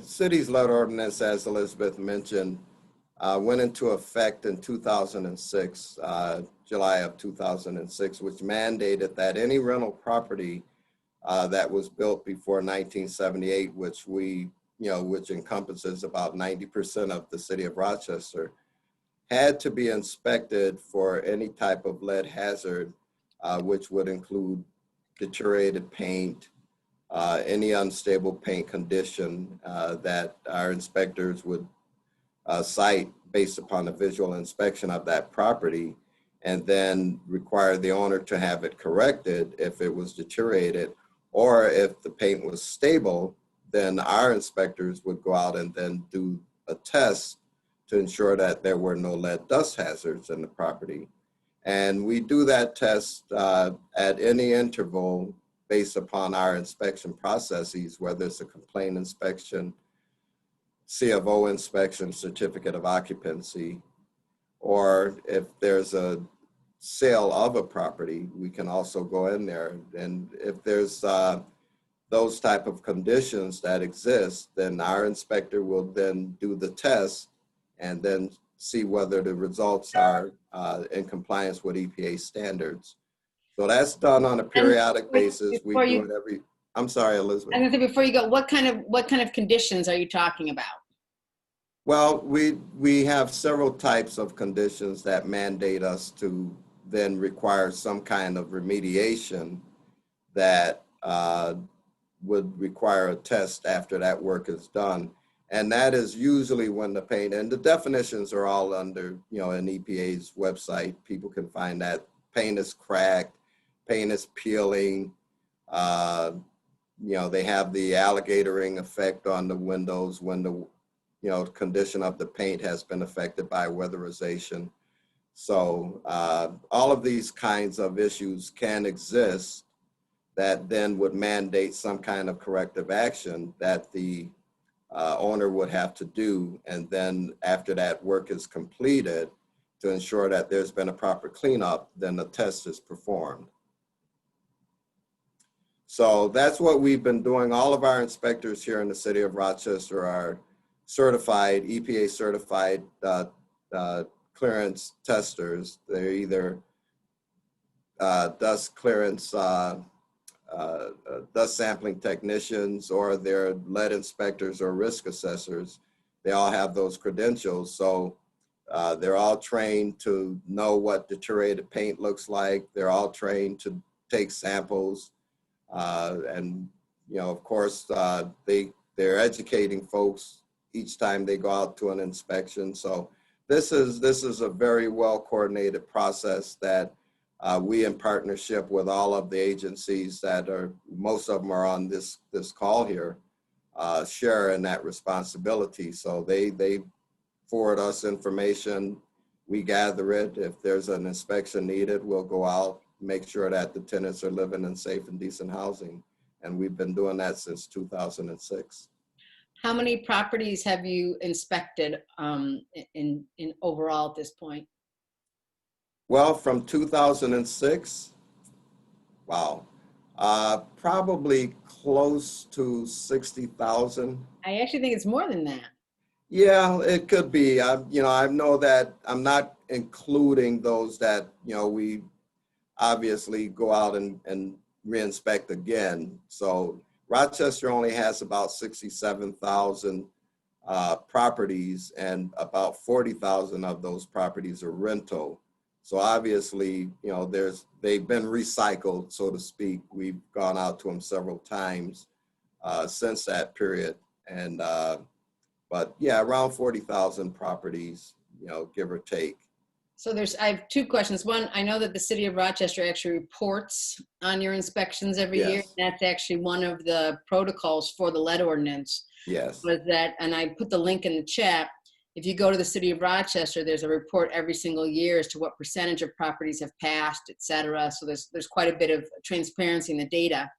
City's lead ordinance, as Elizabeth mentioned, went into effect in 2006, July of 2006, which mandated that any rental property that was built before 1978, which encompasses about 90% of the city of Rochester, had to be inspected for any type of lead hazard, which would include deteriorated paint, any unstable paint condition that our inspectors would cite based upon a visual inspection of that property, and then require the owner to have it corrected if it was deteriorated, or if the paint was stable, then our inspectors would go out and then do a test to ensure that there were no lead dust hazards in the property. And we do that test at any interval based upon our inspection processes, whether it's a complaint inspection, CFO inspection, certificate of occupancy, or if there's a sale of a property, we can also go in there. And if there's those type of conditions that exist, then our inspector will then do the test and then see whether the results are in compliance with EPA standards. So that's done on a periodic basis. We do it every, I'm sorry, Elizabeth. And before you go, what kind of conditions are you talking about? Well, we have several types of conditions that mandate us to then require some kind of remediation that would require a test after that work is done. And that is usually when the paint, and the definitions are all under, in EPA's website. People can find that paint is cracked, paint is peeling, they have the alligatoring effect on the windows when the condition of the paint has been affected by weatherization. So all of these kinds of issues can exist that then would mandate some kind of corrective action that the owner would have to do. And then after that work is completed, to ensure that there's been a proper cleanup, then the test is performed. So that's what we've been doing. All of our inspectors here in the city of Rochester are certified, EPA certified clearance testers. They're either dust clearance, dust sampling technicians, or they're lead inspectors or risk assessors. They all have those credentials. So they're all trained to know what deteriorated paint looks like. They're all trained to take samples. And, of course, they're educating folks each time they go out to an inspection. So this is a very well coordinated process that we, in partnership with all of the agencies that most of them are on this call here, share in that responsibility. So they forward us information, we gather it. If there's an inspection needed, we'll go out, make sure that the tenants are living in safe and decent housing. And we've been doing that since 2006. How many properties have you inspected in overall at this point? Well, from 2006, wow, probably close to 60,000. I actually think it's more than that. Yeah, it could be. I know that I'm not including those that, we obviously go out and re-inspect again. So Rochester only has about 67,000 properties, and about 40,000 of those properties are rental. So obviously, they've been recycled, so to speak. We've gone out to them several times since that period. And, but yeah, around 40,000 properties, give or take. So I have two questions. One, I know that the city of Rochester actually reports on your inspections every year. That's actually one of the protocols for the lead ordinance. Yes. Was that, and I put the link in the chat. If you go to the city of Rochester, there's a report every single year as to what percentage of properties have passed, et cetera. So there's quite a bit of transparency in the data.